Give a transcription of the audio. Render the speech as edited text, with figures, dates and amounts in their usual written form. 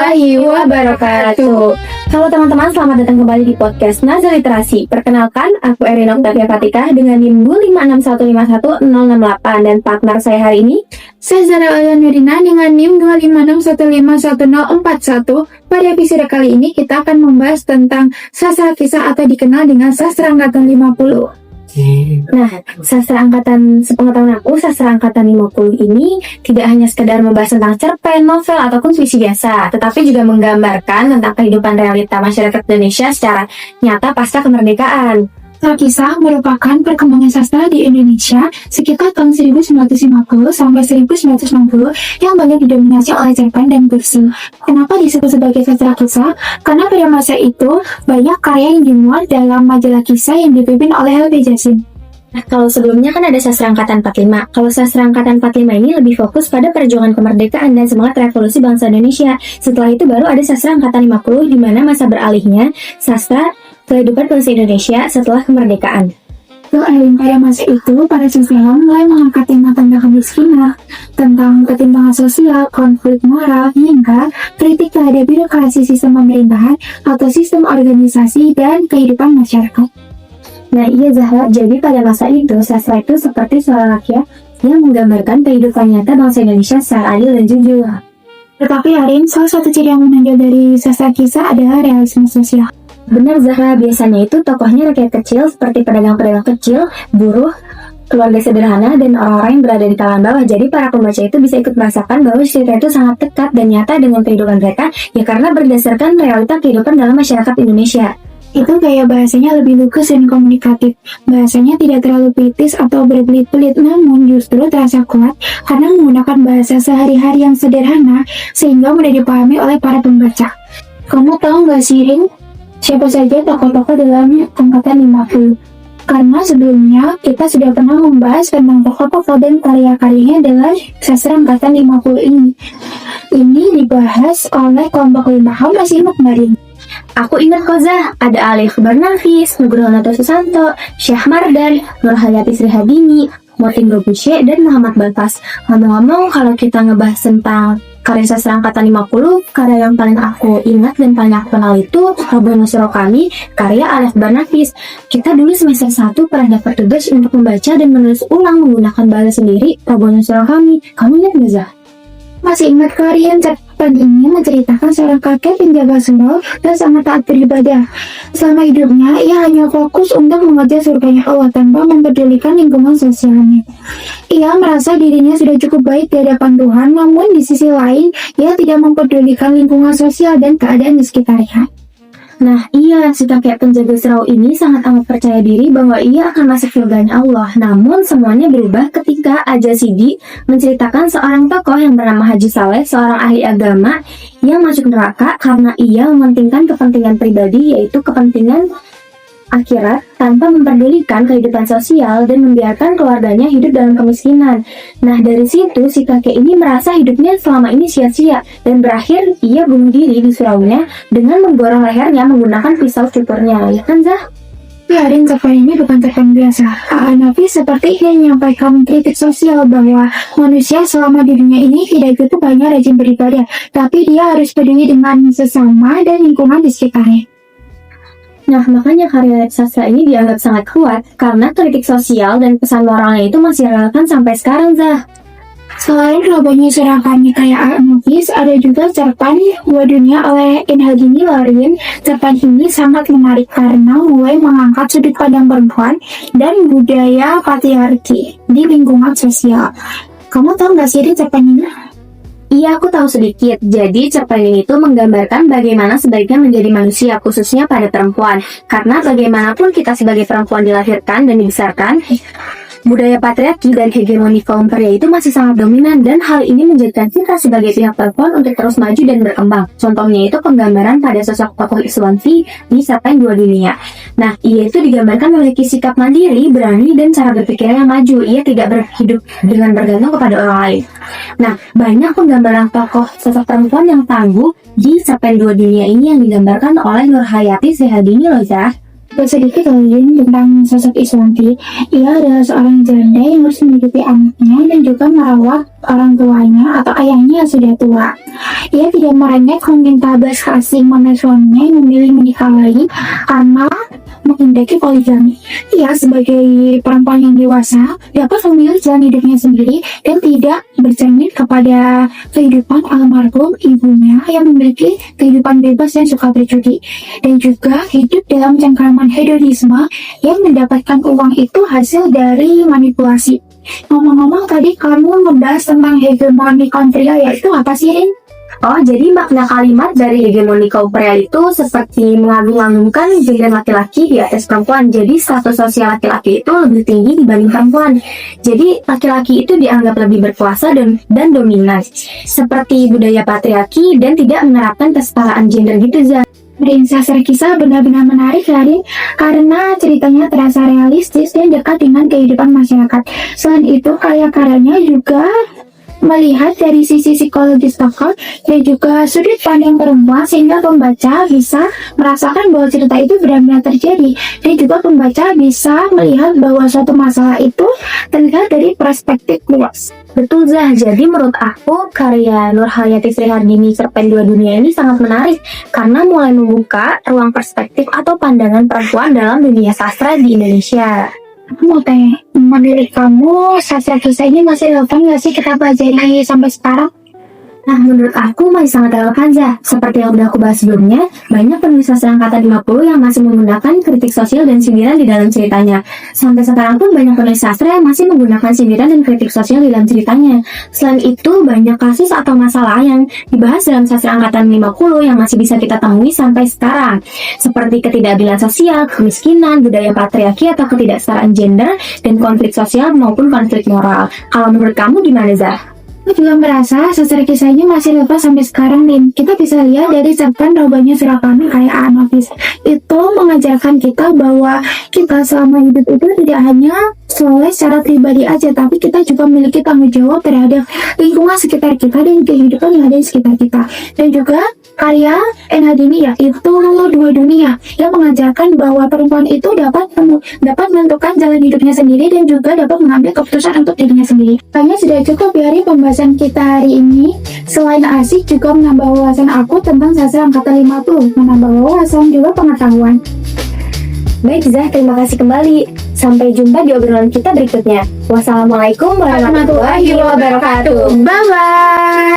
warahmatullahi wabarakatuh. Halo teman-teman, selamat datang kembali di podcast Nazar Literasi. Perkenalkan, aku Erin Octavia Fatika dengan NIM 256151068 dan partner saya hari ini Saya Zara Nurina dengan NIM 256151041. Pada episode kali ini kita akan membahas tentang sastra kisah atau dikenal dengan sastra angkatan 50. Nah, sastra angkatan, sepengetahuan aku, sastra angkatan 50 ini tidak hanya sekedar membahas tentang cerpen, novel, ataupun puisi biasa, tetapi juga menggambarkan tentang kehidupan realita masyarakat Indonesia secara nyata pasca kemerdekaan. Sastra kisah merupakan perkembangan sastra di Indonesia sekitar tahun 1950 sampai 1960 yang banyak didominasi oleh cerpen dan puisi. Kenapa disebut sebagai sastra kisah? Karena pada masa itu banyak karya yang dimuat dalam majalah kisah yang dipimpin oleh L.B. Jasin. Nah, kalau sebelumnya kan ada sastra angkatan 45. Kalau sastra angkatan 45 ini lebih fokus pada perjuangan kemerdekaan dan semangat revolusi bangsa Indonesia. Setelah itu baru ada sastra angkatan 50 di mana masa beralihnya sastra kehidupan bangsa Indonesia setelah kemerdekaan. Pada masa itu, para sastrawan mulai mengangkat tema tentang kemiskinan, tentang ketimpangan sosial, konflik moral, hingga kritik terhadap birokrasi sistem pemerintahan atau sistem organisasi dan kehidupan masyarakat. Nah iya Zahra, jadi pada masa itu sastra itu seperti suara rakyat yang menggambarkan kehidupan nyata bangsa Indonesia secara adil dan jujur. Tetapi Arin, salah satu ciri yang menonjol dari sastra kisah adalah realisme sosial. Benar Zahra, biasanya itu tokohnya rakyat kecil seperti pedagang-pedagang kecil, buruh, keluarga sederhana, dan orang-orang yang berada di kalangan bawah. Jadi para pembaca itu bisa ikut merasakan bahwa cerita itu sangat dekat dan nyata dengan kehidupan mereka, ya karena berdasarkan realita kehidupan dalam masyarakat Indonesia. Itu gaya bahasanya lebih lugas dan komunikatif. Bahasanya tidak terlalu kritis atau berbelit-belit, namun justru terasa kuat karena menggunakan bahasa sehari-hari yang sederhana sehingga mudah dipahami oleh para pembaca. Kamu tahu nggak sih, Rin? Siapa saja tokoh-tokoh dalam angkatan 50? Karena sebelumnya kita sudah pernah membahas tentang tokoh-tokoh dan karya-karyanya dalam sastra angkatan 50 ini. Ini dibahas oleh kelompok 5. Kamu masih ingat nggak, Rin? Aku ingat kok Zah, ada Alif Bernafis, Nugroho Noto Susanto, Syekh Mardan, Nurhayati Srihadini, Motin Robushe, dan Muhammad Balfas. Ngomong-ngomong, kalau kita ngebahas tentang karya sastra angkatan 50, karya yang paling aku ingat dan paling aku kenal itu Robono Surokami, karya Alif Bernafis. Kita dulu semester 1 pernah dapat tugas untuk membaca dan menulis ulang menggunakan bahasa sendiri Robono Surokami. Kamu ingat nggak Zah? Masih ingat kalian cerpen ini menceritakan seorang kakek penjaga surau dan sangat taat beribadah. Selama hidupnya, ia hanya fokus untuk mengejar surganya Allah tanpa mempedulikan lingkungan sosialnya. Ia merasa dirinya sudah cukup baik di hadapan Tuhan, namun di sisi lain, ia tidak mempedulikan lingkungan sosial dan keadaan di sekitarnya. Nah iya, si kakek penjaga surau ini sangat amat percaya diri bahwa ia akan masuk surganya Allah. Namun semuanya berubah ketika Aja Sidi menceritakan seorang tokoh yang bernama Haji Saleh, seorang ahli agama yang masuk neraka karena ia mementingkan kepentingan pribadi, yaitu kepentingan akhirat tanpa memperdulikan kehidupan sosial dan membiarkan keluarganya hidup dalam kemiskinan. Nah dari situ si kakek ini merasa hidupnya selama ini sia-sia dan berakhir ia bunuh diri di suraunya dengan memborong lehernya menggunakan pisau cukurnya, ya kan Zah? Ya, dan cerpen ini bukan cerpen biasa. Nabi seperti ini menyampaikan kritik sosial bahwa manusia selama di dunia ini tidak cukup hanya rajin beribadah, tapi dia harus peduli dengan sesama dan lingkungan di sekitarnya. Nah, makanya karya sastra ini dianggap sangat kuat karena kritik sosial dan pesan moralnya itu masih relevan sampai sekarang, Zah. Selain Robono Surokami kayak Al-Mufis, ada juga cerpen Dua Dunia oleh Inhagini Lorin. Cerpen ini sangat menarik karena mulai mengangkat sudut pandang perempuan dan budaya patriarki di lingkungan sosial. Kamu tahu nggak sih cerpen ini? Iya, aku tahu sedikit. Jadi, cerpen ini itu menggambarkan bagaimana sebaiknya menjadi manusia, khususnya pada perempuan. Karena bagaimanapun kita sebagai perempuan dilahirkan dan dibesarkan, budaya patriarki dan hegemoni kaum pria itu masih sangat dominan dan hal ini menjadikan kita sebagai pihak perempuan untuk terus maju dan berkembang. Contohnya itu penggambaran pada sosok tokoh Iswanti di cerpen Dua Dunia. Nah, ia itu digambarkan memiliki sikap mandiri, berani, dan cara berpikirnya maju. Ia tidak berhidup dengan bergantung kepada orang lain. Nah, banyak penggambaran tokoh sosok perempuan yang tangguh di cerpen Dua Dunia ini yang digambarkan oleh Nurhayati Srihadini loh, Zah. Sedikit lagi tentang sosok Iswanti. Ia adalah seorang janda yang harus menghidupi anaknya dan juga merawat orang tuanya atau ayahnya yang sudah tua. Ia tidak merengek meminta belas kasih suaminya yang memilih menikah lagi karena menghendaki poligami. Ia sebagai perempuan yang dewasa dapat memilih jalan hidupnya sendiri dan tidak bercermin kepada kehidupan almarhum ibunya yang memiliki kehidupan bebas dan suka berjudi, dan juga hidup dalam cengkraman hedonisme yang mendapatkan uang itu hasil dari manipulasi. Ngomong-ngomong, tadi kamu membahas tentang hegemoni kaum pria, yaitu apa sih, Rin? Oh, jadi makna kalimat dari hegemoni kaum pria itu seperti mengagung-agungkan gender laki-laki di atas perempuan. Jadi status sosial laki-laki itu lebih tinggi dibanding perempuan. Jadi laki-laki itu dianggap lebih berkuasa dan dominan, seperti budaya patriarki dan tidak menerapkan kesetaraan gender gitu, Zah. Sastra kisah benar-benar menarik, Rin, karena ceritanya terasa realistis dan dekat dengan kehidupan masyarakat. Selain itu, karya-karyanya juga melihat dari sisi psikologis tokoh dan juga sudut pandang perempuan, sehingga pembaca bisa merasakan bahwa cerita itu benar-benar terjadi, dan juga pembaca bisa melihat bahwa suatu masalah itu terlihat dari perspektif luas. Betul, Zah. Jadi menurut aku karya Nurhayati Srihardini Cerpen Dua Dunia ini sangat menarik karena mulai membuka ruang perspektif atau pandangan perempuan dalam dunia sastra di Indonesia. Mau tanya, menurut kamu sastra kisah ini masih relevan nggak sih kita pelajari sampai sekarang? Nah, menurut aku masih sangat relevan, Zah. Seperti yang udah aku bahas sebelumnya, banyak penulis sastra angkatan 50 yang masih menggunakan kritik sosial dan sindiran di dalam ceritanya. Sampai sekarang pun banyak penulis sastra yang masih menggunakan sindiran dan kritik sosial di dalam ceritanya. Selain itu, banyak kasus atau masalah yang dibahas dalam sastra angkatan 50 yang masih bisa kita temui sampai sekarang. Seperti ketidakadilan sosial, kemiskinan, budaya patriarki atau ketidaksetaraan gender, dan konflik sosial maupun konflik moral. Kalau menurut kamu gimana, Zah? Aku juga merasa sastra kisah ini masih relevan sampai sekarang, Nin. Kita bisa lihat dari cerpen Robanya Surakarta kayak Anofis. Itu mengajarkan kita bahwa kita selama hidup itu tidak hanya soleh secara pribadi aja, tapi kita juga memiliki tanggung jawab terhadap lingkungan sekitar kita dan kehidupan yang ada di sekitar kita. Dan juga karya Enhadini, yaitu Dua Dunia, yang mengajarkan bahwa perempuan itu dapat menentukan jalan hidupnya sendiri dan juga dapat mengambil keputusan untuk dirinya sendiri. Kayaknya sudah cukup dari pembahasan kita hari ini. Selain asik, juga menambah wawasan aku tentang sastra angkatan 50, menambah wawasan juga pengetahuan. Baik, Zah, terima kasih kembali. Sampai jumpa di obrolan kita berikutnya. Wassalamualaikum warahmatullahi wabarakatuh. Bye-bye.